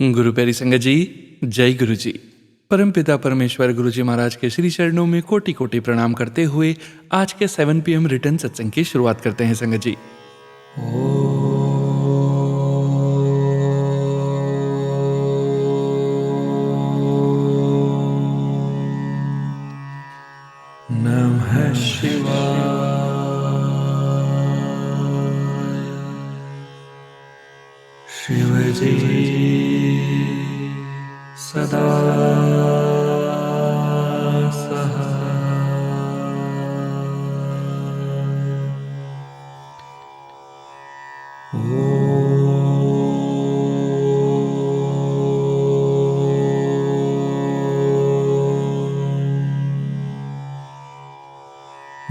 गुरु प्यारी संगत जी, जय गुरु जी। परमपिता परमेश्वर गुरु जी महाराज के श्री चरणों में कोटि कोटि प्रणाम करते हुए आज के 7 PM रिटर्न सत्संग की शुरुआत करते हैं संगत जी। नमः शिवाय। शिव जी सदा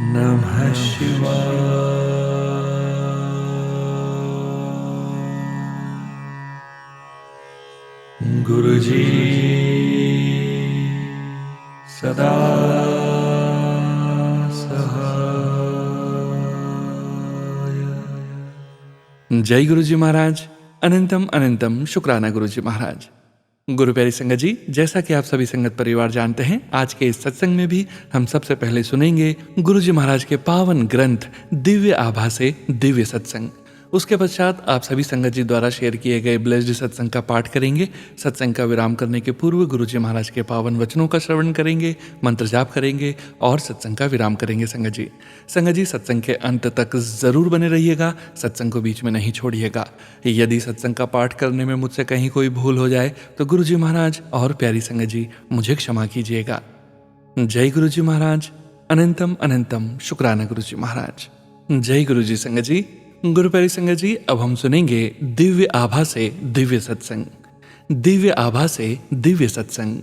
नमः शिवाय। गुरु जी सदा सहाय। जय गुरु जी महाराज। अनंतम अनंतम शुक्राना गुरु जी महाराज। गुरु प्यारी संगत जी, जैसा कि आप सभी संगत परिवार जानते हैं, आज के इस सत्संग में भी हम सबसे पहले सुनेंगे गुरु जी महाराज के पावन ग्रंथ दिव्य आभा से दिव्य सत्संग। उसके पश्चात आप सभी संगत जी द्वारा शेयर किए गए ब्लेस्ड सत्संग का पाठ करेंगे। सत्संग का विराम करने के पूर्व गुरु जी महाराज के पावन वचनों का श्रवण करेंगे, मंत्र जाप करेंगे और सत्संग का विराम करेंगे। संगत जी सत्संग के अंत तक जरूर बने रहिएगा, सत्संग को बीच में नहीं छोड़िएगा। यदि सत्संग का पाठ करने में मुझसे कहीं कोई भूल हो जाए तो गुरु जी महाराज और प्यारी संगत जी मुझे क्षमा कीजिएगा। जय गुरु जी महाराज। अनंतम अनंतम शुक्राना गुरु जी महाराज। जय गुरु जी संगत जी। गुरु प्यारी संगत जी, अब हम सुनेंगे दिव्य आभा से दिव्य सत्संग। दिव्य आभा से दिव्य सत्संग।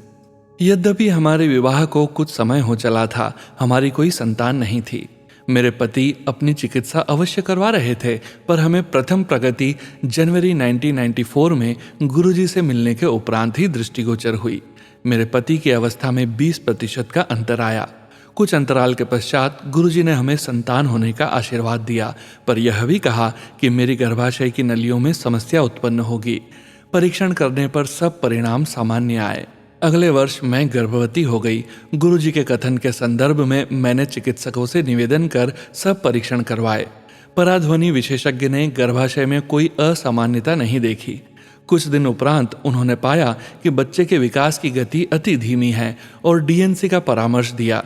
यद्यपि हमारे विवाह को कुछ समय हो चला था, हमारी कोई संतान नहीं थी। मेरे पति अपनी चिकित्सा अवश्य करवा रहे थे, पर हमें प्रथम प्रगति जनवरी 1994 में गुरुजी से मिलने के उपरांत ही दृष्टिगोचर हुई। मेरे पति की अवस्था में 20% का अंतर आया। कुछ अंतराल के पश्चात गुरुजी ने हमें संतान होने का आशीर्वाद दिया, पर यह भी कहा कि मेरी गर्भाशय की नलियों में समस्या उत्पन्न होगी। परीक्षण करने पर सब परिणाम सामान्य आए। अगले वर्ष मैं गर्भवती हो गई। गुरुजी के कथन के संदर्भ में मैंने चिकित्सकों से निवेदन कर सब परीक्षण करवाए। पराध्वनि विशेषज्ञ ने गर्भाशय में कोई असामान्यता नहीं देखी। कुछ दिन उपरांत उन्होंने पाया कि बच्चे के विकास की गति अति धीमी है और डीएनसी का परामर्श दिया।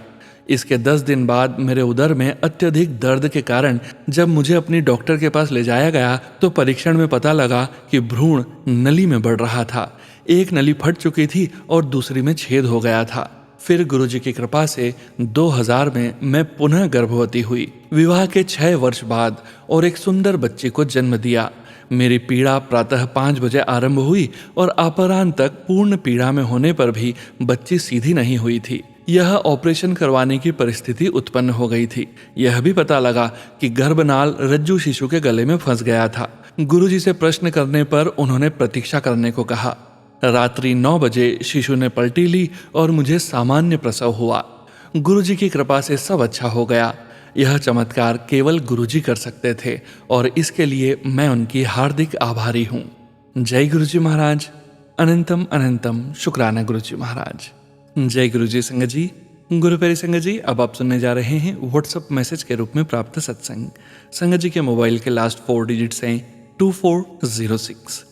इसके 10 दिन बाद मेरे उदर में अत्यधिक दर्द के कारण जब मुझे अपनी डॉक्टर के पास ले जाया गया तो परीक्षण में पता लगा कि भ्रूण नली में बढ़ रहा था। एक नली फट चुकी थी और दूसरी में छेद हो गया था। फिर गुरुजी की कृपा से 2000 में मैं पुनः गर्भवती हुई। विवाह के 6 वर्ष बाद और एक सुंदर बच्चे को जन्म दिया। मेरी पीड़ा प्रातः 5 बजे आरंभ हुई और अपराह्न तक पूर्ण पीड़ा में होने पर भी बच्ची सीधी नहीं हुई थी। यह ऑपरेशन करवाने की परिस्थिति उत्पन्न हो गई थी। यह भी पता लगा कि गर्भनाल रज्जू शिशु के गले में फंस गया था। गुरुजी से प्रश्न करने पर उन्होंने प्रतीक्षा करने को कहा। रात्रि 9 बजे शिशु ने पलटी ली और मुझे सामान्य प्रसव हुआ। गुरुजी की कृपा से सब अच्छा हो गया। यह चमत्कार केवल गुरुजी कर सकते थे और इसके लिए मैं उनकी हार्दिक आभारी हूँ। जय गुरुजी महाराज। अनंतम अनंतम शुक्राना गुरुजी महाराज। जय गुरु जी संगत जी। गुरु प्यारी संगत जी, अब आप सुनने जा रहे हैं व्हाट्सएप मैसेज के रूप में प्राप्त सत्संग। संगत जी के मोबाइल के लास्ट 4 डिजिट्स हैं 2406।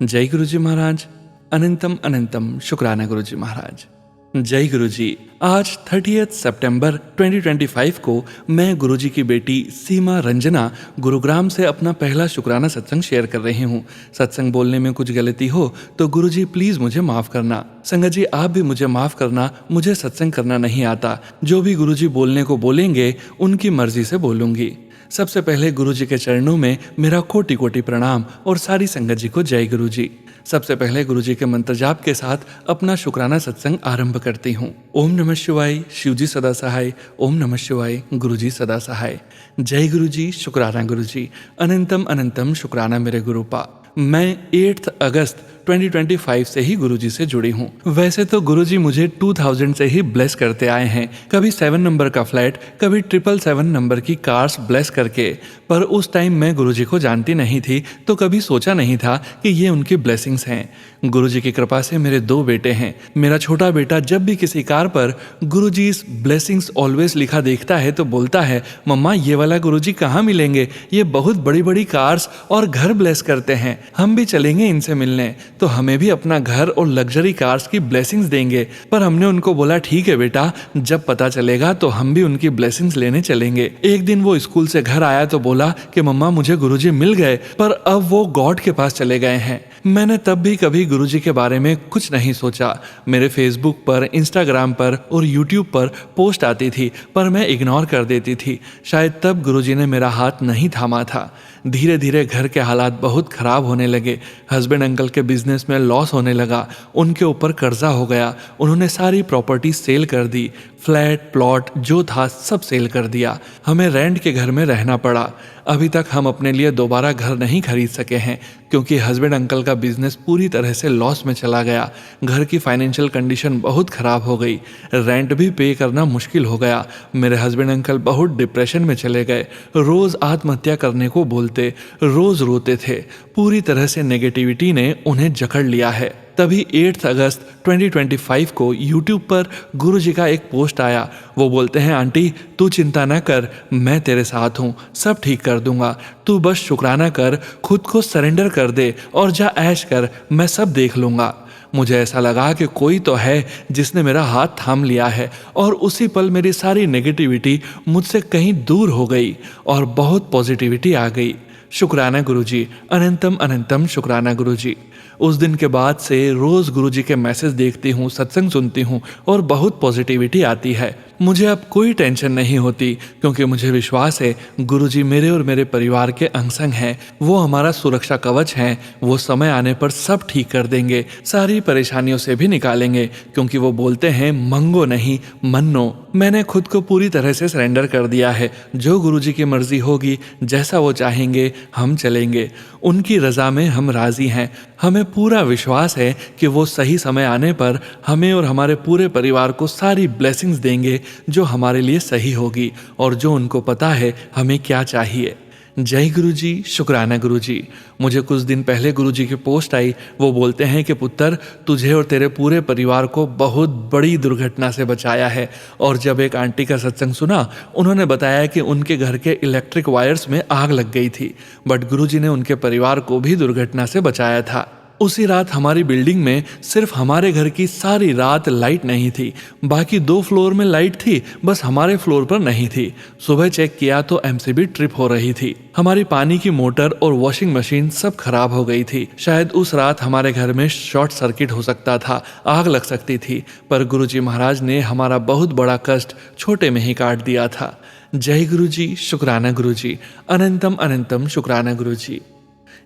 जय गुरु जी महाराज। अनंतम अनंतम शुक्राना गुरु जी महाराज। जय गुरु जी। आज 30 सितंबर 2025 को मैं गुरुजी की बेटी सीमा रंजना गुरुग्राम से अपना पहला शुक्राना सत्संग शेयर कर रही हूँ। सत्संग बोलने में कुछ गलती हो तो गुरुजी प्लीज मुझे माफ करना। संगत जी, आप भी मुझे माफ करना, मुझे सत्संग करना नहीं आता। जो भी गुरुजी बोलने को बोलेंगे उनकी मर्जी से बोलूंगी। सबसे पहले गुरुजी के चरणों में मेरा कोटि कोटि प्रणाम और सारी संगत जी को जय गुरु जी। सबसे पहले गुरुजी के मंत्र जाप के साथ अपना शुक्राना सत्संग आरंभ करती हूँ। ओम नमः शिवाय, शिवजी सदा सहाय। ओम नमः शिवाय, गुरुजी सदा सहाय। जय गुरुजी, शुक्राना गुरुजी। अनंतम अनंतम शुक्राना मेरे गुरुपा। मैं 8 अगस्त 2025 से ही गुरुजी से जुड़ी हूँ। वैसे तो गुरुजी मुझे 2000 से ही ब्लेस करते आए हैं, कभी 7 नंबर का फ्लैट, कभी 777 नंबर की कार्स ब्लेस करके। पर उस टाइम मैं गुरुजी को जानती नहीं थी, तो कभी सोचा नहीं था कि ये उनकी ब्लेसिंग्स हैं। गुरुजी की कृपा से मेरे 2 बेटे हैं। मेरा छोटा बेटा जब भी किसी कार पर गुरुजी इस ब्लेसिंग्स ऑलवेज लिखा देखता है तो बोलता है, मम्मा ये वाला गुरुजी कहाँ मिलेंगे, ये बहुत बड़ी बड़ी कार्स और घर ब्लेस करते हैं, हम भी चलेंगे इनसे मिलने, तो हमें भी अपना घर और लग्जरी कार्स की ब्लेसिंग्स देंगे। पर हमने उनको बोला ठीक है बेटा, जब पता चलेगा तो हम भी उनकी ब्लेसिंग्स लेने चलेंगे। एक दिन वो स्कूल से घर आया तो बोला कि मम्मा मुझे गुरुजी मिल गए, पर अब वो गॉड के पास चले गए हैं। मैंने तब भी कभी गुरुजी के बारे में कुछ नहीं सोचा। मेरे फेसबुक पर, इंस्टाग्राम पर और यूट्यूब पर पोस्ट आती थी, पर मैं इग्नोर कर देती थी। शायद तब गुरुजी ने मेरा हाथ नहीं थामा था। धीरे धीरे घर के हालात बहुत खराब होने लगे। हस्बैंड अंकल के बिजनेस में लॉस होने लगा, उनके ऊपर कर्जा हो गया। उन्होंने सारी प्रॉपर्टी सेल कर दी, फ्लैट प्लॉट जो था सब सेल कर दिया। हमें रेंट के घर में रहना पड़ा। अभी तक हम अपने लिए दोबारा घर नहीं खरीद सके हैं, क्योंकि हस्बैंड अंकल का बिजनेस पूरी तरह से लॉस में चला गया। घर की फाइनेंशियल कंडीशन बहुत ख़राब हो गई, रेंट भी पे करना मुश्किल हो गया। मेरे हस्बैंड अंकल बहुत डिप्रेशन में चले गए, रोज़ आत्महत्या करने को बोलते, रोज़ रोते थे। पूरी तरह से नेगेटिविटी ने उन्हें जकड़ लिया है। तभी 8 अगस्त 2025 को यूट्यूब पर गुरुजी का एक पोस्ट आया। वो बोलते हैं, आंटी तू चिंता ना कर, मैं तेरे साथ हूँ, सब ठीक कर दूंगा, तू बस शुक्राना कर, खुद को सरेंडर कर दे और जा ऐश कर, मैं सब देख लूँगा। मुझे ऐसा लगा कि कोई तो है जिसने मेरा हाथ थाम लिया है, और उसी पल मेरी सारी नेगेटिविटी मुझसे कहीं दूर हो गई और बहुत पॉजिटिविटी आ गई। शुक्राना गुरुजी, अनंतम अनंतम शुक्राना गुरुजी। उस दिन के बाद से रोज़ गुरुजी के मैसेज देखती हूँ, सत्संग सुनती हूँ और बहुत पॉजिटिविटी आती है। मुझे अब कोई टेंशन नहीं होती, क्योंकि मुझे विश्वास है गुरुजी मेरे और मेरे परिवार के अंग संग हैं। वो हमारा सुरक्षा कवच हैं। वो समय आने पर सब ठीक कर देंगे, सारी परेशानियों से भी निकालेंगे, क्योंकि वो बोलते हैं मंगो नहीं मन्नो। मैंने खुद को पूरी तरह से सरेंडर कर दिया है। जो गुरुजी की मर्जी होगी, जैसा वो चाहेंगे हम चलेंगे, उनकी रजा में हम राजी हैं। हमें पूरा विश्वास है कि वो सही समय आने पर हमें और हमारे पूरे परिवार को सारी ब्लेसिंग्स देंगे जो हमारे लिए सही होगी और जो उनको पता है हमें क्या चाहिए। जय गुरुजी, शुक्राना गुरुजी। मुझे कुछ दिन पहले गुरुजी की पोस्ट आई। वो बोलते हैं कि पुत्र, तुझे और तेरे पूरे परिवार को बहुत बड़ी दुर्घटना से बचाया है। और जब एक आंटी का सत्संग सुना, उन्होंने बताया कि उनके घर के इलेक्ट्रिक वायर्स में आग लग गई थी, बट गुरुजी ने उनके परिवार को भी दुर्घटना से बचाया था। उसी रात हमारी बिल्डिंग में सिर्फ हमारे घर की सारी रात लाइट नहीं थी, बाकी 2 फ्लोर में लाइट थी, बस हमारे फ्लोर पर नहीं थी। सुबह चेक किया तो एमसीबी ट्रिप हो रही थी। हमारी पानी की मोटर और वॉशिंग मशीन सब खराब हो गई थी। शायद उस रात हमारे घर में शॉर्ट सर्किट हो सकता था, आग लग सकती थी, पर गुरुजी महाराज ने हमारा बहुत बड़ा कष्ट छोटे में ही काट दिया था। जय गुरुजी, शुक्राना गुरुजी, अनंतम अनंतम शुक्राना गुरुजी।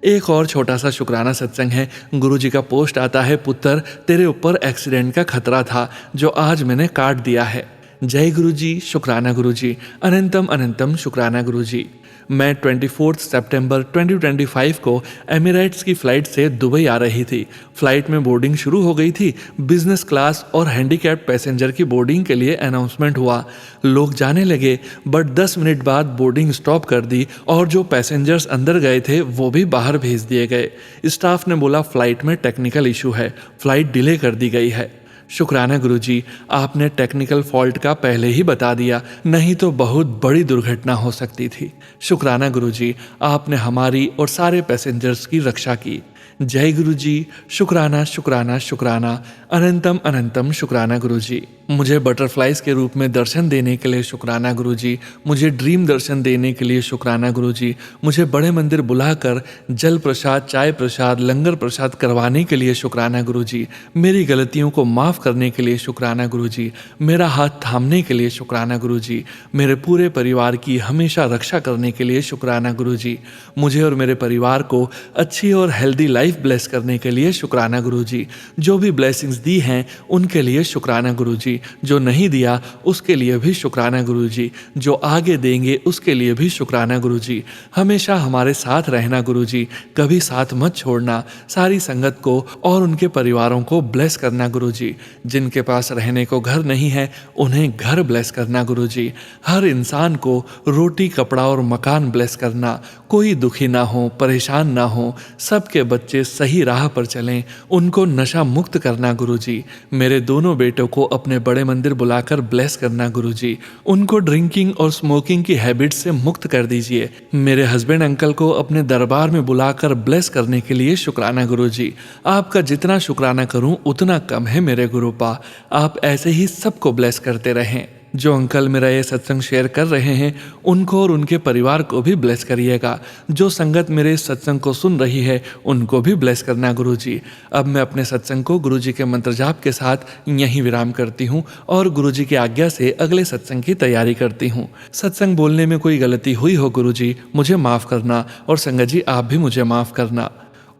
एक और छोटा सा शुक्राना सत्संग है। गुरुजी का पोस्ट आता है, पुत्र तेरे ऊपर एक्सीडेंट का खतरा था जो आज मैंने काट दिया है। जय गुरुजी, शुक्राना गुरुजी, अनंतम अनंतम शुक्राना गुरुजी। मैं 24 सितंबर 2025 को एमिरेट्स की फ़्लाइट से दुबई आ रही थी। फ़्लाइट में बोर्डिंग शुरू हो गई थी। बिजनेस क्लास और हैंडीकैप्ड पैसेंजर की बोर्डिंग के लिए अनाउंसमेंट हुआ। लोग जाने लगे, बट 10 मिनट बाद बोर्डिंग स्टॉप कर दी और जो पैसेंजर्स अंदर गए थे वो भी बाहर भेज दिए गए। स्टाफ ने बोला फ़्लाइट में टेक्निकल इशू है, फ़्लाइट डिले कर दी गई है। शुक्राना गुरुजी, आपने टेक्निकल फॉल्ट का पहले ही बता दिया, नहीं तो बहुत बड़ी दुर्घटना हो सकती थी। शुक्राना गुरुजी, आपने हमारी और सारे पैसेंजर्स की रक्षा की। जय गुरुजी, शुक्राना शुक्राना शुक्राना, अनंतम अनंतम शुक्राना गुरुजी। मुझे बटरफ्लाइज के रूप में दर्शन देने के लिए शुक्राना गुरुजी। मुझे ड्रीम दर्शन देने के लिए शुक्राना गुरुजी। मुझे बड़े मंदिर बुलाकर जल प्रसाद, चाय प्रसाद, लंगर प्रसाद करवाने के लिए शुक्राना गुरुजी। मेरी गलतियों को माफ़ करने के लिए शुक्राना गुरुजी। मेरा हाथ थामने के लिए शुक्राना गुरुजी। मेरे पूरे परिवार की हमेशा रक्षा करने के लिए शुक्राना गुरुजी। मुझे और मेरे परिवार को अच्छी और हेल्दी लाइफ लाइफ ब्लेस करने के लिए शुक्राना गुरुजी। जो भी ब्लेसिंग्स दी हैं उनके लिए शुक्राना गुरुजी। जो नहीं दिया उसके लिए भी शुक्राना गुरुजी। जो आगे देंगे उसके लिए भी शुक्राना गुरुजी। हमेशा हमारे साथ रहना गुरुजी, कभी साथ मत छोड़ना। सारी संगत को और उनके परिवारों को ब्लेस करना गुरुजी। जिनके पास रहने को घर नहीं है उन्हें घर ब्लेस करना गुरुजी। हर इंसान को रोटी, कपड़ा और मकान ब्लेस करना। कोई दुखी ना हो, परेशान ना हो, सबके बच्चे सही राह पर चलें, उनको नशा मुक्त करना गुरुजी। मेरे दोनों बेटों को अपने बड़े मंदिर बुलाकर ब्लेस करना गुरुजी। उनको ड्रिंकिंग और स्मोकिंग की हैबिट से मुक्त कर दीजिए। मेरे हस्बैंड अंकल को अपने दरबार में बुलाकर ब्लेस करने के लिए शुक्राना गुरुजी। आपका जितना शुक्राना करूं उतना कम है मेरे गुरुपा। आप ऐसे ही सबको ब्लेस करते रहें। जो अंकल मेरा ये सत्संग शेयर कर रहे हैं उनको और उनके परिवार को भी ब्लेस करिएगा। जो संगत मेरे इस सत्संग को सुन रही है उनको भी ब्लेस करना गुरुजी। अब मैं अपने सत्संग को गुरुजी के मंत्र जाप के साथ यहीं विराम करती हूँ और गुरुजी की आज्ञा से अगले सत्संग की तैयारी करती हूँ। सत्संग बोलने में कोई गलती हुई हो गुरुजी मुझे माफ़ करना, और संगत जी आप भी मुझे माफ़ करना।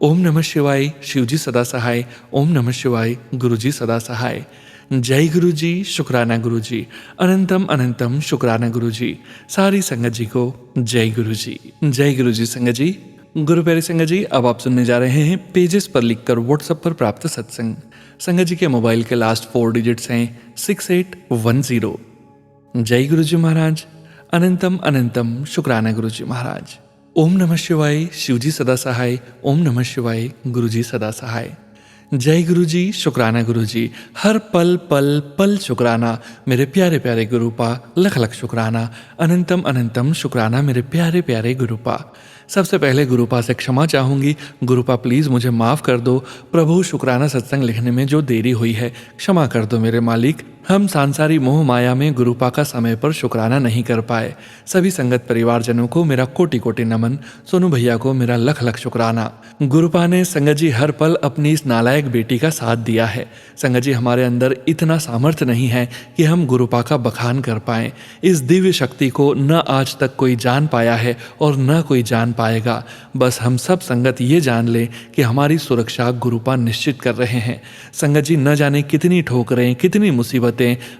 ओम नमः शिवाय। शिवजी सदा सहाय। ओम नमः शिवाय। गुरुजी सदा सहाय। जय गुरुजी। शुक्राना गुरुजी। अनंतम अनंतम शुक्राना गुरुजी। सारी संगत जी को जय गुरुजी। जय गुरुजी। संगत जी, गुरु प्यारी संगत जी, अब आप सुनने जा रहे हैं पेजेस पर लिखकर व्हाट्सएप पर प्राप्त सत्संग। संगत जी के मोबाइल के लास्ट 4 डिजिट्स हैं 6810। जय गुरुजी महाराज। अनंतम अनंतम शुक्राना गुरुजी महाराज। ओम नमः शिवाय। शिवजी सदा सहाय। ओम नमः शिवाय। गुरुजी सदा सहाय। जय गुरुजी। शुक्राना गुरुजी। हर पल पल पल शुक्राना मेरे प्यारे प्यारे गुरुपा। लख लख शुक्राना। अनंतम अनंतम शुक्राना मेरे प्यारे प्यारे गुरुपा। सबसे पहले गुरुपा से क्षमा चाहूँगी। गुरुपा प्लीज़ मुझे माफ़ कर दो। प्रभु, शुक्राना सत्संग लिखने में जो देरी हुई है क्षमा कर दो मेरे मालिक। हम सांसारी मोह माया में गुरुपा का समय पर शुक्राना नहीं कर पाए। सभी संगत परिवारजनों को मेरा कोटि कोटि नमन। सोनू भैया को मेरा लख लख शुक्राना। गुरुपा ने संगत जी हर पल अपनी इस नालायक बेटी का साथ दिया है। संगत जी, हमारे अंदर इतना सामर्थ्य नहीं है कि हम गुरुपा का बखान कर पाएं। इस दिव्य शक्ति को न आज तक कोई जान पाया है और न कोई जान पाएगा। बस हम सब संगत ये जान लें कि हमारी सुरक्षा गुरुपा निश्चित कर रहे हैं। संगत जी, न जाने कितनी ठोकरें, कितनी मुसीबतें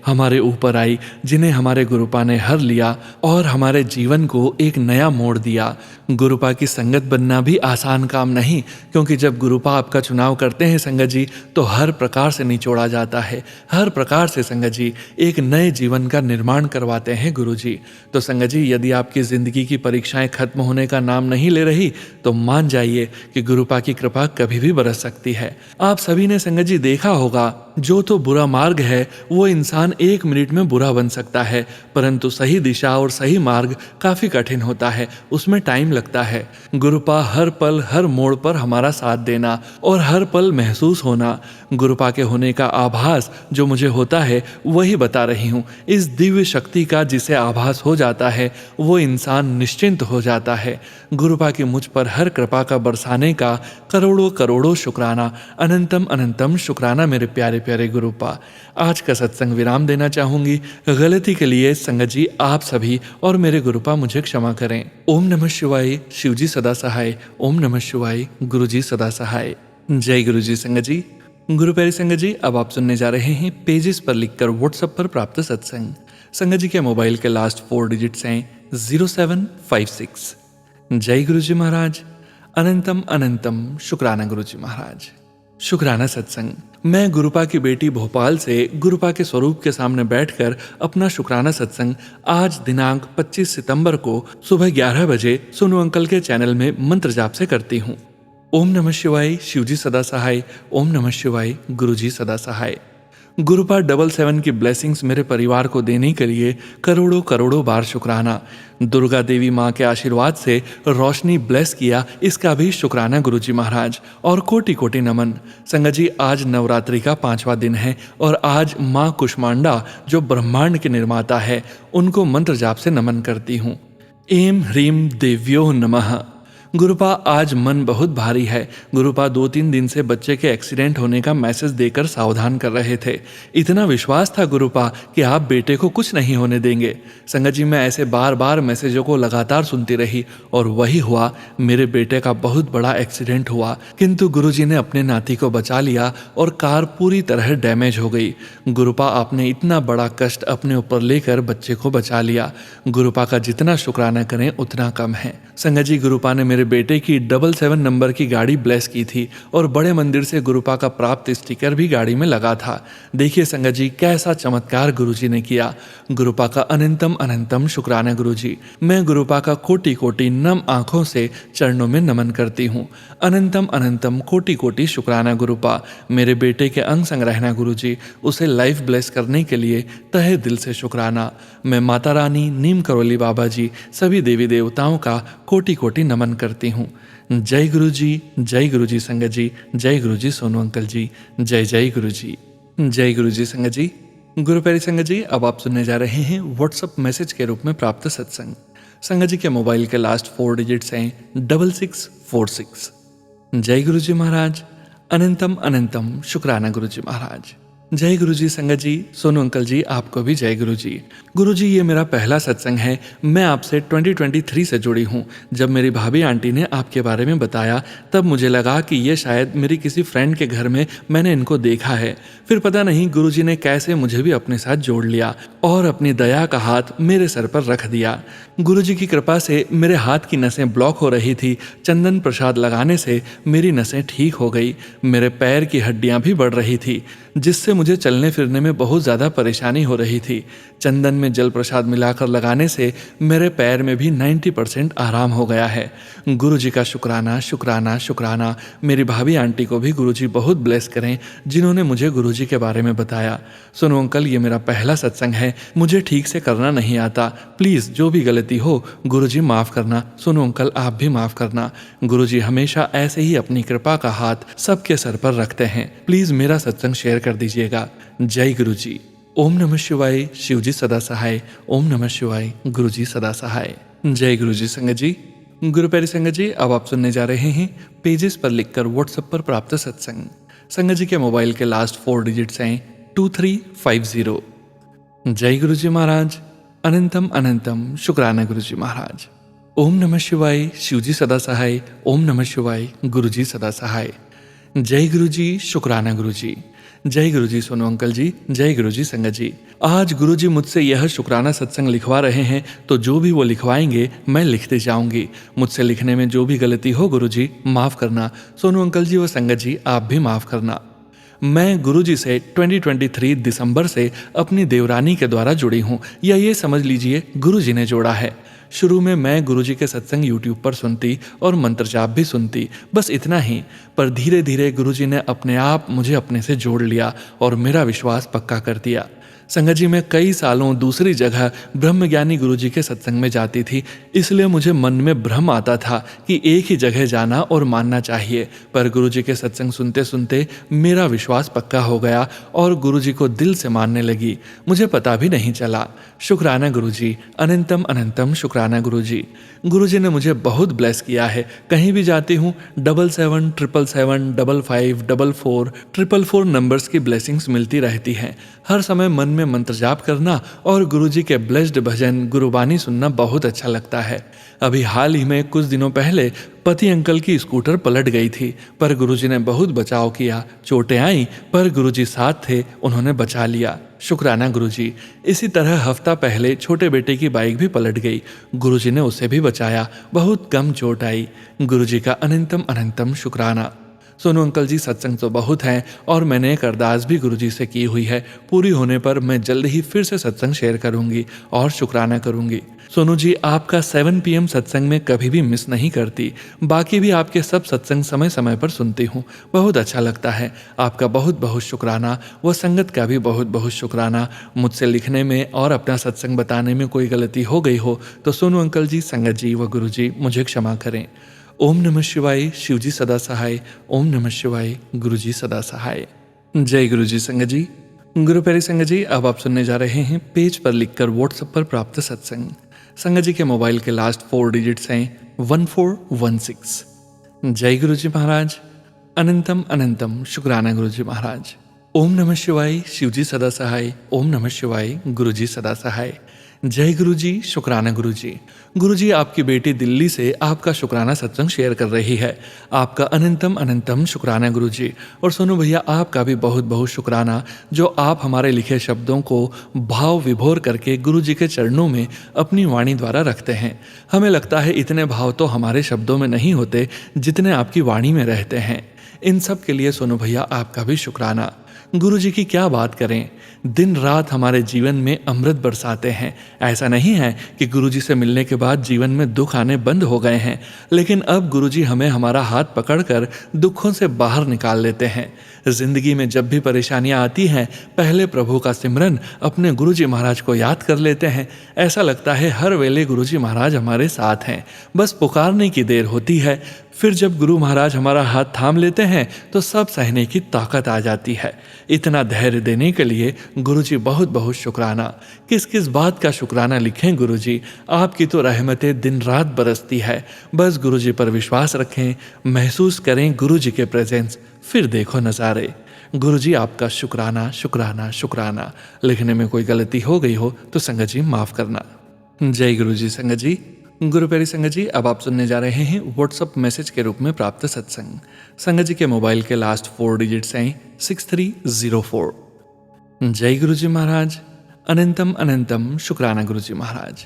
हमारे ऊपर आई, जिन्हें हमारे गुरुपा ने हर लिया और हमारे जीवन को एक नया मोड़ दिया। गुरुपा की संगत बनना भी आसान काम नहीं, क्योंकि जब गुरुपा आपका चुनाव करते हैं संगत जी, तो हर प्रकार से निचोड़ा जाता है। हर प्रकार से संगत जी एक नए जीवन का निर्माण करवाते हैं गुरु जी। तो संगत जी, यदि आपकी जिंदगी की परीक्षाएं खत्म होने का नाम नहीं ले रही तो मान जाइए कि गुरुपा की कृपा कभी भी बरस सकती है। आप सभी ने संगत जी देखा होगा, जो तो बुरा मार्ग है वो इंसान 1 मिनट में बुरा बन सकता है, परंतु सही दिशा और सही मार्ग काफी कठिन होता है, उसमें टाइम लगता है। गुरुपा हर पल हर मोड़ पर हमारा साथ देना और हर पल महसूस होना, गुरुपा के होने का आभास जो मुझे होता है वही बता रही हूँ। इस दिव्य शक्ति का जिसे आभास हो जाता है वो इंसान निश्चिंत हो जाता है। गुरुपा की मुझ पर हर कृपा का बरसाने का करोड़ों करोड़ों शुक्राना। अनंतम अनंतम शुक्राना मेरे प्यारे प्यारे गुरुपा। आज का सत्संग विराम देना चाहूंगी। गलती के लिए संगत जी आप सभी और मेरे गुरुपा मुझे क्षमा करें। ओम नमः शिवाय। शिवजी सदा सहाय। ओम नमः शिवाय। गुरुजी सदा सहाय। जय गुरुजी। संगत जी, गुरु प्यारी संगत जी, अब आप सुनने जा रहे हैं पेजेस पर लिखकर व्हाट्सएप पर प्राप्त सत्संग। संगत जी के मोबाइल के लास्ट 4 डिजिट्स हैं 0756। जय गुरुजी महाराज। अनंतम अनंतम शुक्राना गुरुजी महाराज। शुक्राना सत्संग। मैं गुरुपा की बेटी भोपाल से गुरुपा के स्वरूप के सामने बैठकर अपना शुक्राना सत्संग आज दिनांक 25 सितंबर को सुबह 11 बजे सोनू अंकल के चैनल में मंत्र जाप से करती हूँ। ओम नमः शिवाय। शिवजी सदा सहाय। ओम नमः शिवाय। गुरुजी सदा सहाय। गुरुपा 77 की ब्लेसिंग्स मेरे परिवार को देने के लिए करोड़ों करोड़ों बार शुक्राना। दुर्गा देवी माँ के आशीर्वाद से रोशनी ब्लेस किया, इसका भी शुक्राना गुरुजी महाराज। और कोटि कोटि नमन। संगत जी, आज नवरात्रि का 5वां दिन है और आज माँ कुष्मांडा जो ब्रह्मांड के निर्माता है उनको मंत्र जाप से नमन करती हूँ। एम ह्रीम देव्यो नमः। गुरुपा आज मन बहुत भारी है। गुरुपा 2-3 दिन से बच्चे के एक्सीडेंट होने का मैसेज देकर सावधान कर रहे थे। इतना विश्वास था गुरुपा कि आप बेटे को कुछ नहीं होने देंगे। संगत जी, मैं ऐसे बार बार मैसेजों को लगातार सुनती रही और वही हुआ। मेरे बेटे का बहुत बड़ा एक्सीडेंट हुआ, किंतु गुरुजी ने अपने नाती को बचा लिया और कार पूरी तरह डैमेज हो गई। गुरुपा, आपने इतना बड़ा कष्ट अपने ऊपर लेकर बच्चे को बचा लिया। गुरुपा का जितना शुक्राना करें उतना कम है। संगत जी, गुरुपा ने मेरे बेटे की 77 नंबर की गाड़ी ब्लेस की थी और बड़े मंदिर से गुरुपा का प्राप्त स्टिकर भी गाड़ी में लगा था। देखिए संगत जी, कैसा चमत्कार गुरुजी ने किया। गुरुपा का अनंतम अनंतम शुक्राना गुरुजी। मैं गुरुपा का कोटि कोटि नम आंखों से चरणों में नमन करती हूँ। अनंतम अनंतम कोटि कोटि शुक्राना गुरुपा। मेरे बेटे के अंग संग रहना गुरुजी, उसे लाइफ ब्लेस करने के लिए तहे दिल से शुक्राना। मैं माता रानी, नीम करोली बाबा जी, सभी देवी देवताओं का कोटि कोटि नमन करती हूँ। जय गुरुजी संगत जी, जय गुरुजी सोनू अंकल जी, जय जय गुरुजी, जय गुरुजी संगत जी। गुरु प्यारी संगत जी, अब आप सुनने जा रहे हैं व्हाट्सएप मैसेज के रूप में प्राप्त सत्संग। संगत जी के मोबाइल के लास्ट 4 डिजिट्स हैं 6646। जय गुरुजी महाराज, अनंतम अनंतम शुक्राना गुरुजी महाराज। जय गुरुजी संगत जी, सोनू अंकल जी, आपको भी जय गुरुजी। गुरुजी, ये मेरा पहला सत्संग है। मैं आपसे 2023 से जुड़ी हूँ। जब मेरी भाभी आंटी ने आपके बारे में बताया तब मुझे लगा कि ये शायद मेरी किसी फ्रेंड के घर में मैंने इनको देखा है। फिर पता नहीं गुरुजी ने कैसे मुझे भी अपने साथ जोड़ लिया और अपनी दया का हाथ मेरे सर पर रख दिया। गुरुजी की कृपा से मेरे हाथ की नसें ब्लॉक हो रही थी। चंदन प्रसाद लगाने से मेरी नसें ठीक हो गई। मेरे पैर की हड्डियां भी बढ़ रही थी, जिससे मुझे चलने फिरने में बहुत ज़्यादा परेशानी हो रही थी। चंदन में जल प्रसाद मिलाकर लगाने से मेरे पैर में भी 90% आराम हो गया है। गुरुजी का शुक्राना शुक्राना शुक्राना। मेरी भाभी आंटी को भी गुरुजी बहुत ब्लेस करें, जिन्होंने मुझे गुरुजी के बारे में बताया। सुनो अंकल, ये मेरा पहला सत्संग है। मुझे ठीक से करना नहीं आता। प्लीज़ जो भी गलती हो गुरुजी माफ़ करना। सुनो अंकल, आप भी माफ़ करना। गुरुजी हमेशा ऐसे ही अपनी कृपा का हाथ सबके सर पर रखते हैं। प्लीज़ मेरा सत्संग शेयर कर दीजिएगा। जय गुरुजी। ओम नमः शिवाय, शिवजी सदा सहाय। ओम नमः शिवाय, गुरुजी सदा सहाय। जय गुरुजी संगत जी। गुरु प्यारी संगत जी, अब आप सुनने जा रहे हैं पेजेस पर लिखकर व्हाट्सएप पर प्राप्त सत्संग। संगत जी के मोबाइल के लास्ट 4 डिजिट्स हैं 2350। जय गुरुजी महाराज, अनंतम अनंतम शुक्राना गुरुजी महाराज। ओम नमः शिवाय, शिवजी सदा सहाय। ओम नमः शिवाय, गुरुजी सदा सहाय। जय गुरुजी, शुक्राना गुरुजी। जय गुरुजी सोनू अंकल जी, जय गुरुजी संगत जी। आज गुरुजी मुझसे यह शुक्राना सत्संग लिखवा रहे हैं, तो जो भी वो लिखवाएंगे मैं लिखते जाऊंगी। मुझसे लिखने में जो भी गलती हो गुरुजी माफ़ करना। सोनू अंकल जी व संगत जी, आप भी माफ़ करना। मैं गुरुजी से 2023 दिसंबर से अपनी देवरानी के द्वारा जुड़ी हूँ, या ये समझ लीजिए गुरुजी ने जोड़ा है। शुरू में मैं गुरुजी के सत्संग यूट्यूब पर सुनती और मंत्र जाप भी सुनती, बस इतना ही। पर धीरे धीरे गुरुजी ने अपने आप मुझे अपने से जोड़ लिया और मेरा विश्वास पक्का कर दिया। संगत जी, मैं कई सालों दूसरी जगह ब्रह्मज्ञानी गुरुजी के सत्संग में जाती थी, इसलिए मुझे मन में भ्रम आता था कि एक ही जगह जाना और मानना चाहिए। पर गुरुजी के सत्संग सुनते सुनते मेरा विश्वास पक्का हो गया और गुरुजी को दिल से मानने लगी। मुझे पता भी नहीं चला। शुक्राना गुरुजी, अनंतम अनंतम शुक्राना गुरुजी। गुरुजी ने मुझे बहुत ब्लेस किया है। कहीं भी जाती हूँ 77 777 55 44 444 नंबर्स की ब्लेसिंग्स मिलती रहती हैं। हर समय मन में मंत्र जाप करना और गुरुजी के ब्लेस्ड भजन गुरुबानी सुनना बहुत अच्छा लगता है। अभी हाल ही में कुछ दिनों पहले पति अंकल की स्कूटर पलट गई थी, पर गुरुजी ने बहुत बचाव किया। चोटें आई पर गुरुजी साथ थे, उन्होंने बचा लिया। शुक्राना गुरुजी। इसी तरह हफ्ता पहले छोटे बेटे की बाइक भी पलट गई, गुरुजी ने उसे भी बचाया। बहुत कम चोट आई। गुरुजी का अनंतम अनंतम शुक्राना। सोनू अंकल जी, सत्संग तो बहुत हैं और मैंने एक अरदास भी गुरुजी से की हुई है। पूरी होने पर मैं जल्द ही फिर से सत्संग शेयर करूंगी और शुक्राना करूंगी। सोनू जी, आपका 7 PM सत्संग में कभी भी मिस नहीं करती। बाकी भी आपके सब सत्संग समय समय पर सुनती हूँ, बहुत अच्छा लगता है। आपका बहुत बहुत शुक्राना। व संगत का भी बहुत बहुत शुक्राना। मुझसे लिखने में और अपना सत्संग बताने में कोई गलती हो गई हो तो सोनू अंकल जी, संगत जी व गुरु जी मुझे क्षमा करें। ओम नमः शिवाय, शिवजी सदा सहाय। ओम नमः शिवाय, गुरुजी सदा सहाय। जय गुरुजी संगत जी। गुरु प्यारी संगत जी, अब आप सुनने जा रहे हैं पेज पर लिखकर व्हाट्सएप पर प्राप्त सत्संग। संगत जी के मोबाइल के लास्ट 4 डिजिट्स हैं 1416। जय गुरु जी महाराज। अनंतम अनंतम शुक्राना गुरु जी महाराज। ओम नमः शिवाय। शिव जी सदा सहाय। ओम नमः शिवाय। गुरु जी सदा सहाय। जय गुरु जी। शुक्राना गुरु जी। गुरु जी, आपकी बेटी दिल्ली से आपका शुक्राना सत्संग शेयर कर रही है। आपका अनंतम अनंतम शुक्राना गुरु जी। और सोनू भैया, आपका भी बहुत बहुत शुक्राना, जो आप हमारे लिखे शब्दों को भाव विभोर करके गुरु जी के चरणों में अपनी वाणी द्वारा रखते हैं। हमें लगता है इतने भाव तो हमारे शब्दों में नहीं होते जितने आपकी वाणी में रहते हैं। इन सब के लिए सोनू भैया आपका भी शुक्राना। गुरु जी की क्या बात करें, दिन रात हमारे जीवन में अमृत बरसाते हैं। ऐसा नहीं है कि गुरु जी से मिलने के बाद जीवन में दुख आने बंद हो गए हैं, लेकिन अब गुरु जी हमें हमारा हाथ पकड़कर दुखों से बाहर निकाल लेते हैं। जिंदगी में जब भी परेशानियां आती हैं, पहले प्रभु का सिमरन, अपने गुरु जी महाराज को याद कर लेते हैं। ऐसा लगता है हर वेले गुरु जी महाराज हमारे साथ हैं, बस पुकारने की देर होती है। फिर जब गुरु महाराज हमारा हाथ थाम लेते हैं तो सब सहने की ताकत आ जाती है। इतना धैर्य देने के लिए गुरु जी बहुत बहुत शुक्राना। किस किस बात का शुक्राना लिखें गुरु जी, आपकी तो रहमतें दिन रात बरसती है। बस गुरु जी पर विश्वास रखें, महसूस करें गुरु जी के प्रेजेंस, फिर देखो नज़ारे। गुरु जी, आपका शुक्राना शुक्राना शुक्राना। लिखने में कोई गलती हो गई हो तो संगत जी माफ़ करना। जय गुरु जी। संगत जी, गुरु प्यारी संगत जी, अब आप सुनने जा रहे हैं व्हाट्सअप मैसेज के रूप में प्राप्त सत्संग। संगत जी के मोबाइल के लास्ट 4 डिजिट्स हैं 6304। जय गुरु जी महाराज। अनंतम अनंतम शुक्राना गुरु जी महाराज।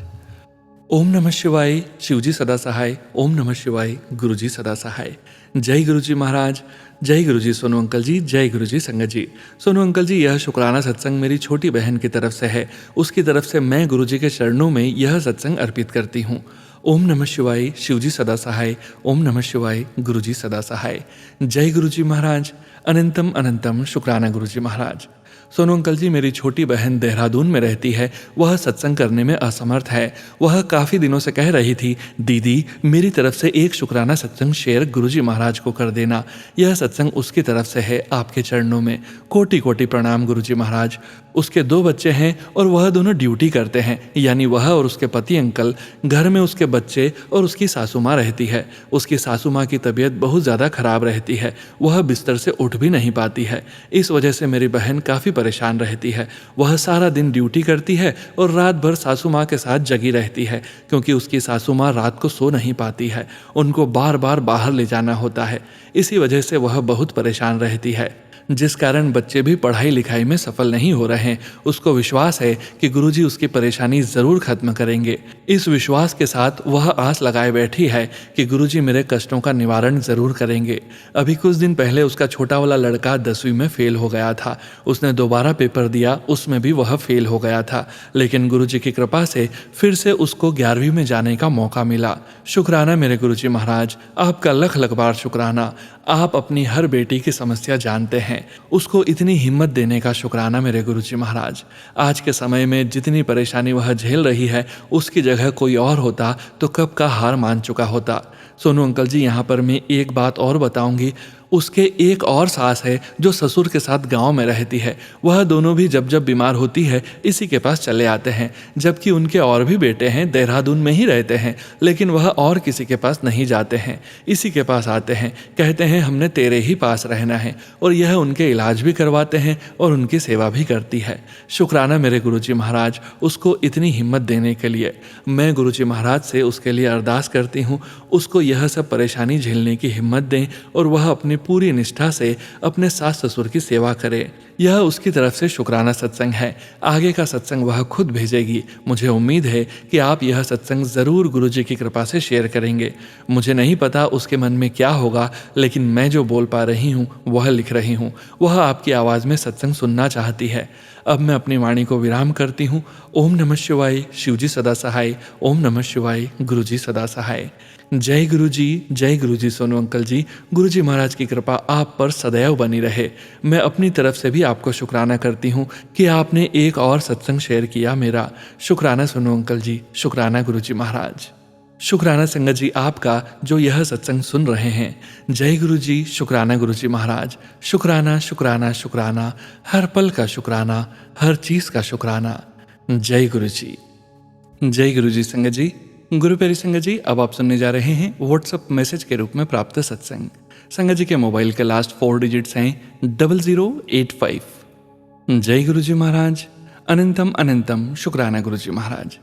ओम नमः शिवाय। शिव जी सदा सहाय। ओम नमः शिवाय। गुरु जी सदा सहाय। जय गुरु जी महाराज। जय गुरु जी सोनू अंकल जी। जय गुरु जी संगत जी। सोनू अंकल जी, यह शुक्राना सत्संग मेरी छोटी बहन की तरफ से है। उसकी तरफ से मैं गुरु जी के चरणों में यह सत्संग अर्पित करती हूँ। ओम नमः शिवाय। शिव जी सदा सहाय। ओम नमः शिवाय। गुरु जी सदा सहाय। जय गुरु जी महाराज। अनंतम अनंतम शुक्राना गुरु जी महाराज। सोनू अंकल जी, मेरी छोटी बहन देहरादून में रहती है। वह सत्संग करने में असमर्थ है। वह काफ़ी दिनों से कह रही थी, दीदी मेरी तरफ से एक शुक्राना सत्संग शेयर गुरुजी महाराज को कर देना। यह सत्संग उसकी तरफ से है, आपके चरणों में कोटि कोटि प्रणाम गुरुजी महाराज। उसके 2 बच्चे हैं और वह दोनों ड्यूटी करते हैं, यानी वह और उसके पति अंकल। घर में उसके बच्चे और उसकी सासू माँ रहती है। उसकी सासू माँ की तबीयत बहुत ज़्यादा खराब रहती है, वह बिस्तर से उठ भी नहीं पाती है। इस वजह से मेरी बहन काफ़ी परेशान रहती है। वह सारा दिन ड्यूटी करती है और रात भर सासू माँ के साथ जगी रहती है, क्योंकि उसकी सासू माँ रात को सो नहीं पाती है। उनको बार बार बाहर ले जाना होता है। इसी वजह से वह बहुत परेशान रहती है, जिस कारण बच्चे भी पढ़ाई लिखाई में सफल नहीं हो रहे हैं। उसको विश्वास है कि गुरुजी उसकी परेशानी ज़रूर खत्म करेंगे। इस विश्वास के साथ वह आस लगाए बैठी है कि गुरुजी मेरे कष्टों का निवारण ज़रूर करेंगे। अभी कुछ दिन पहले उसका छोटा वाला लड़का 10वीं में फेल हो गया था। उसने दोबारा पेपर दिया, उसमें भी वह फेल हो गया था, लेकिन गुरुजी की कृपा से फिर से उसको 11वीं में जाने का मौका मिला। शुक्राना मेरे गुरुजी महाराज, आपका लख लख बार शुक्राना। आप अपनी हर बेटी की समस्या जानते हैं, उसको इतनी हिम्मत देने का शुक्राना मेरे गुरुजी महाराज। आज के समय में जितनी परेशानी वह झेल रही है, उसकी जगह कोई और होता तो कब का हार मान चुका होता। सोनू अंकल जी, यहाँ पर मैं एक बात और बताऊंगी। उसके एक और सास है जो ससुर के साथ गांव में रहती है। वह दोनों भी जब जब बीमार होती है इसी के पास चले आते हैं, जबकि उनके और भी बेटे हैं, देहरादून में ही रहते हैं, लेकिन वह और किसी के पास नहीं जाते हैं, इसी के पास आते हैं। कहते हैं हमने तेरे ही पास रहना है, और यह उनके इलाज भी करवाते हैं और उनकी सेवा भी करती है। शुक्राना मेरे गुरुजी महाराज, उसको इतनी हिम्मत देने के लिए। मैं गुरुजी महाराज से उसके लिए अरदास करती हूँ, उसको यह सब परेशानी झेलने की हिम्मत दें और वह अपनी पूरी निष्ठा से अपने सास ससुर की सेवा करे। यह उसकी तरफ से शुक्राना सत्संग है। आगे का सत्संग वह खुद भेजेगी। मुझे उम्मीद है कि आप यह सत्संग ज़रूर गुरुजी की कृपा से शेयर करेंगे। मुझे नहीं पता उसके मन में क्या होगा, लेकिन मैं जो बोल पा रही हूँ वह लिख रही हूँ। वह आपकी आवाज़ में सत्संग सुनना चाहती है। अब मैं अपनी वाणी को विराम करती हूँ। ओम नमः शिवाय। शिवजी सदा सहाय। ओम नमः शिवाय। गुरुजी सदा सहाय। जय गुरु जी सोनू अंकल जी। गुरुजी महाराज की कृपा आप पर सदैव बनी रहे। मैं अपनी तरफ से भी आपको शुक्राना करती हूँ कि आपने एक और सत्संग शेयर किया मेरा। शुक्राना सोनू अंकल जी, शुक्राना गुरुजी महाराज, शुक्राना संगत जी आपका जो यह सत्संग सुन रहे हैं। जय गुरु जी, शुक्राना गुरुजी महाराज, शुक्राना शुक्राना शुक्राना, हर पल का शुक्राना, हर चीज़ का शुक्राना। जय गुरु जी। जय गुरु जी संगत जी। गुरु प्यारी संगत जी, अब आप सुनने जा रहे हैं व्हाट्सएप मैसेज के रूप में प्राप्त सत्संग। संगत जी के मोबाइल के लास्ट 4 डिजिट्स हैं 0085। जय गुरु जी महाराज, अनंतम अनंतम शुक्राना गुरु जी महाराज।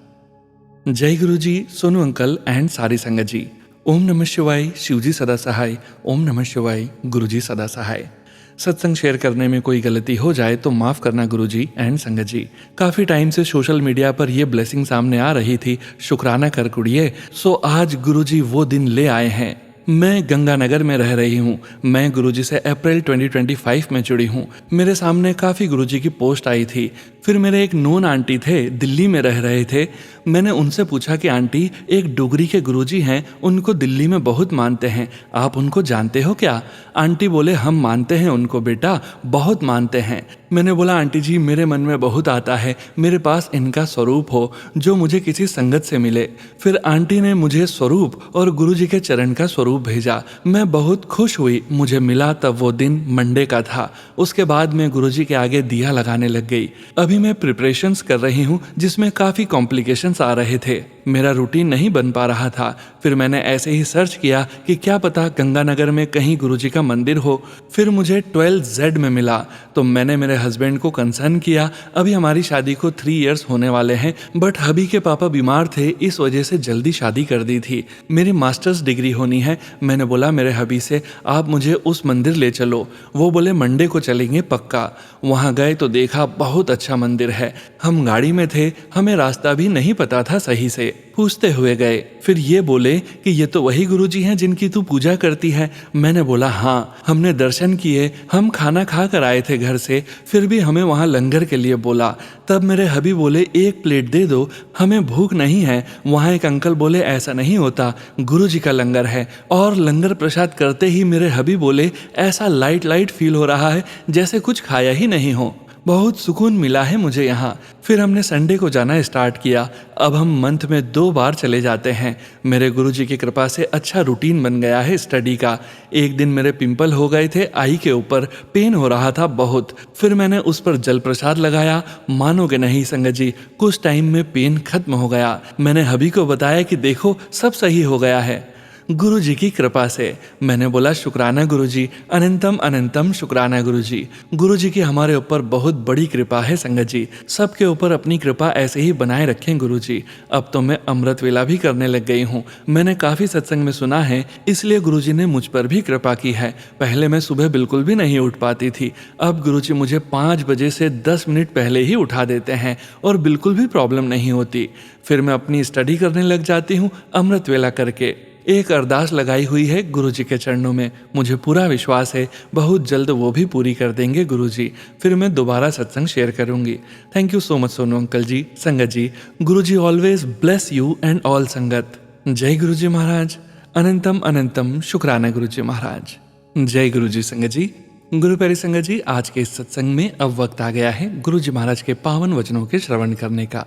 जय गुरु जी, सोनू अंकल एंड सारी संगत जी। ओम नमः शिवाय, शिव जी सदा सहाय। ओम नमः शिवाय, गुरु जी सदा सहाय। सत्संग शेयर करने में कोई गलती हो जाए तो माफ करना गुरुजी एंड संगत जी। काफी टाइम से सोशल मीडिया पर ये ब्लेसिंग सामने आ रही थी, शुक्राना कर कुड़िए। सो आज गुरुजी वो दिन ले आए हैं। मैं गंगानगर में रह रही हूँ। मैं गुरुजी से अप्रैल 2025 में जुड़ी हूँ। मेरे सामने काफ़ी गुरुजी की पोस्ट आई थी। फिर मेरे एक नोन आंटी थे, दिल्ली में रह रहे थे। मैंने उनसे पूछा कि आंटी, एक डोगरी के गुरुजी हैं, उनको दिल्ली में बहुत मानते हैं, आप उनको जानते हो क्या? आंटी बोले, हम मानते हैं उनको बेटा, बहुत मानते हैं। मैंने बोला, आंटी जी मेरे मन में बहुत आता है मेरे पास इनका स्वरूप हो जो मुझे किसी संगत से मिले। फिर आंटी ने मुझे स्वरूप और गुरुजी के चरण का स्वरूप भेजा। मैं बहुत खुश हुई, मुझे मिला तब वो दिन मंडे का था। उसके बाद मैं गुरुजी के आगे दिया लगाने लग गई। अभी मैं प्रिपरेशंस कर रही हूँ जिसमें काफ़ी कॉम्प्लिकेशंस आ रहे थे, मेरा रूटीन नहीं बन पा रहा था। फिर मैंने ऐसे ही सर्च किया कि क्या पता गंगानगर में कहीं गुरुजी का मंदिर हो। फिर मुझे 12Z में मिला तो मैंने मेरे हस्बैंड को कंसर्न किया। अभी हमारी शादी को 3 इयर्स होने वाले हैं, बट हबी के पापा बीमार थे, इस वजह से जल्दी शादी कर दी थी। मेरी मास्टर्स डिग्री होनी है। मैंने बोला मेरे हबी से, आप मुझे उस मंदिर ले चलो। वो बोले मंडे को चलेंगे पक्का। वहाँ गए तो देखा बहुत अच्छा मंदिर है। हम गाड़ी में थे, हमें रास्ता भी नहीं पता था सही से, पूछते हुए गए। फिर ये बोले कि ये तो वही गुरुजी हैं जिनकी तू पूजा करती है। मैंने बोला हाँ। हमने दर्शन किए, हम खाना खा कर आए थे घर से, फिर भी हमें वहाँ लंगर के लिए बोला। तब मेरे हबी बोले, 1 प्लेट दे दो, हमें भूख नहीं है। वहाँ एक अंकल बोले, ऐसा नहीं होता, गुरुजी का लंगर है। और लंगर प्रसाद करते ही मेरे हबी बोले, ऐसा लाइट लाइट फील हो रहा है जैसे कुछ खाया ही नहीं हो, बहुत सुकून मिला है मुझे यहाँ। फिर हमने संडे को जाना स्टार्ट किया। अब हम मंथ में 2 बार चले जाते हैं। मेरे गुरुजी की कृपा से अच्छा रूटीन बन गया है स्टडी का। एक दिन मेरे पिंपल हो गए थे आई के ऊपर, पेन हो रहा था बहुत। फिर मैंने उस पर जल प्रसाद लगाया। मानोगे नहीं संगत जी, कुछ टाइम में पेन खत्म हो गया। मैंने हबी को बताया कि देखो सब सही हो गया है गुरु जी की कृपा से। मैंने बोला शुक्राना गुरु जी, अनंतम अनंतम शुक्राना गुरु जी। गुरु जी की हमारे ऊपर बहुत बड़ी कृपा है संगत जी, सबके ऊपर अपनी कृपा ऐसे ही बनाए रखें गुरु जी। अब तो मैं अमृत वेला भी करने लग गई हूँ। मैंने काफ़ी सत्संग में सुना है, इसलिए गुरु जी ने मुझ पर भी कृपा की है। पहले मैं सुबह बिल्कुल भी नहीं उठ पाती थी, अब गुरु जी मुझे 5 बजे से 10 मिनट पहले ही उठा देते हैं और बिल्कुल भी प्रॉब्लम नहीं होती। फिर मैं अपनी स्टडी करने लग जाती हूँ अमृत वेला करके। एक अरदास लगाई हुई है गुरुजी के चरणों में, मुझे पूरा विश्वास है बहुत जल्द वो भी पूरी कर देंगे गुरुजी। फिर मैं दोबारा सत्संग शेयर करूंगी। Thank you so much Sonu uncle ji, संगत जी। Guruji always bless you and all संगत। जय गुरुजी महाराज, अनंतम अनंतम शुक्राना गुरुजी महाराज। जय गुरुजी संगत जी। गुरु प्यारी संगत जी, आज के इस सत्संग में अब वक्त आ गया है गुरुजी महाराज के पावन वचनों के श्रवण करने का।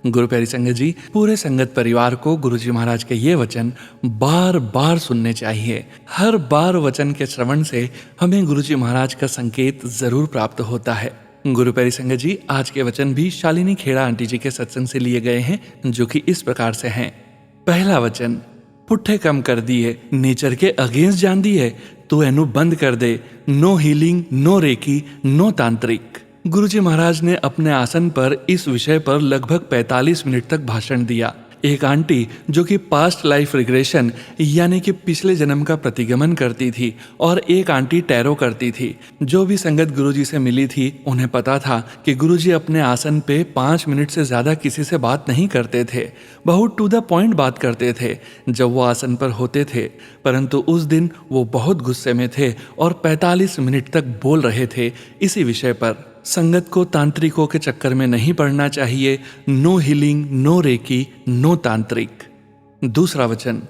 गुरु प्यारी संगत जी, पूरे संगत परिवार को गुरुजी महाराज के ये वचन बार बार सुनने चाहिए। हर बार वचन के श्रवण से हमें गुरुजी महाराज का संकेत जरूर प्राप्त होता है। गुरु प्यारी संगत जी, आज के वचन भी शालिनी खेड़ा आंटी जी के सत्संग से लिए गए हैं, जो कि इस प्रकार से हैं। पहला वचन, पुट्ठे कम कर दिए, नेचर के अगेंस्ट जान दिए, तो एनु बंद कर दे। No healing, no reiki, no तांत्रिक। गुरुजी महाराज ने अपने आसन पर इस विषय पर लगभग 45 मिनट तक भाषण दिया। एक आंटी जो कि पास्ट लाइफ रिग्रेशन यानी कि पिछले जन्म का प्रतिगमन करती थी, और एक आंटी टैरो करती थी। जो भी संगत गुरुजी से मिली थी उन्हें पता था कि गुरुजी अपने आसन पे 5 मिनट से ज़्यादा किसी से बात नहीं करते थे, बहुत टू द पॉइंट बात करते थे जब वो आसन पर होते थे। परंतु उस दिन वो बहुत गुस्से में थे और 45 मिनट तक बोल रहे थे इसी विषय पर। संगत को तांत्रिकों के चक्कर में नहीं पड़ना चाहिए। No healing, no reiki, no tantrik. दूसरा वचन,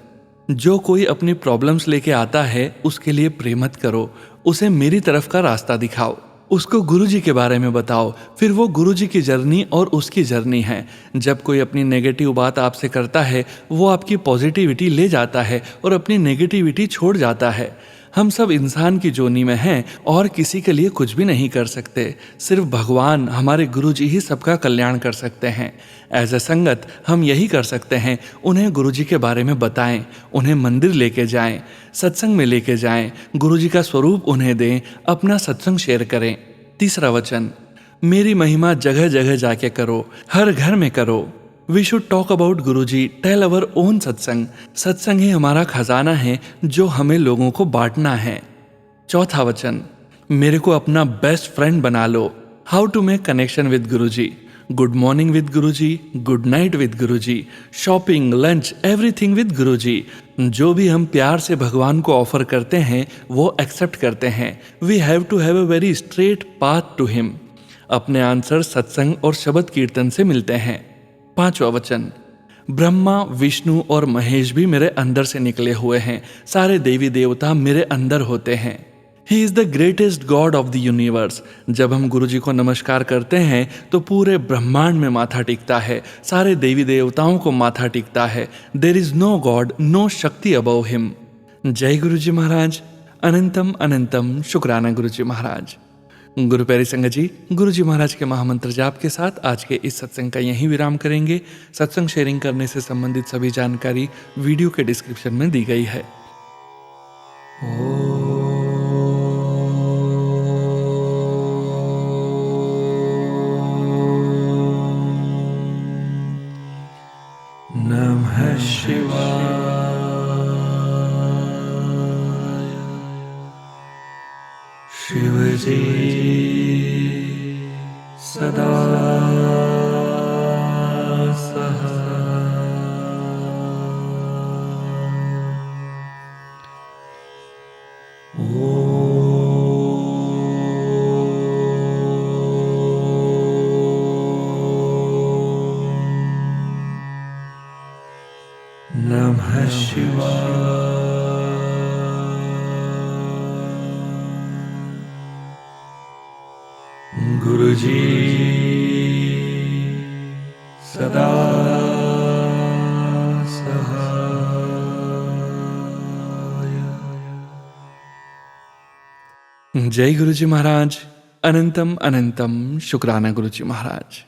जो कोई अपनी प्रॉब्लम्स लेके आता है उसके लिए प्रे मत करो, उसे मेरी तरफ का रास्ता दिखाओ, उसको गुरुजी के बारे में बताओ, फिर वो गुरुजी की जर्नी और उसकी जर्नी है। जब कोई अपनी नेगेटिव बात आपसे करता है वो आपकी पॉजिटिविटी ले जाता है और अपनी नेगेटिविटी छोड़ जाता है। हम सब इंसान की जोनी में हैं और किसी के लिए कुछ भी नहीं कर सकते। सिर्फ भगवान हमारे गुरु जी ही सबका कल्याण कर सकते हैं। एज ए संगत हम यही कर सकते हैं, उन्हें गुरु जी के बारे में बताएं, उन्हें मंदिर लेके जाएं, सत्संग में लेके जाएं, गुरु जी का स्वरूप उन्हें दें, अपना सत्संग शेयर करें। तीसरा वचन, मेरी महिमा जगह जगह जाके करो, हर घर में करो। We should talk about Guru ji, tell our own सत्संग। सत्संग ही हमारा खजाना है जो हमें लोगों को बांटना है। चौथा वचन, मेरे को अपना बेस्ट फ्रेंड बना लो। How to make connection with Guru ji. Good morning with Guru ji, good night with Guru ji, shopping, lunch, everything with Guru जी। जो भी हम प्यार से भगवान को ऑफर करते हैं वो एक्सेप्ट करते हैं। We have to have a very straight path to him. अपने आंसर सत्संग और शब्द कीर्तन से मिलते हैं। पांचवा वचन, ब्रह्मा, विष्णु और महेश भी मेरे अंदर से निकले हुए हैं। सारे देवी देवता मेरे अंदर होते हैं। He is the greatest God of the universe. जब हम गुरु जी को नमस्कार करते हैं तो पूरे ब्रह्मांड में माथा टिकता है, सारे देवी देवताओं को माथा टिकता है। There is no God, no shakti above him. जय गुरु जी महाराज। अनंतम अनंतम शुक्राना गुरु जी महाराज। गुरु प्यारी संगत जी, गुरु जी महाराज के महामंत्र जाप के साथ आज के इस सत्संग का यहीं विराम करेंगे। सत्संग शेयरिंग करने से संबंधित सभी जानकारी वीडियो के डिस्क्रिप्शन में दी गई है। नमः शिवाय। शिव जी सदा नमः शिवाय। गुरु जी सदा सहाय। जय गुरु जी महाराज। अनंतम अनंतम शुक्राना गुरु जी महाराज।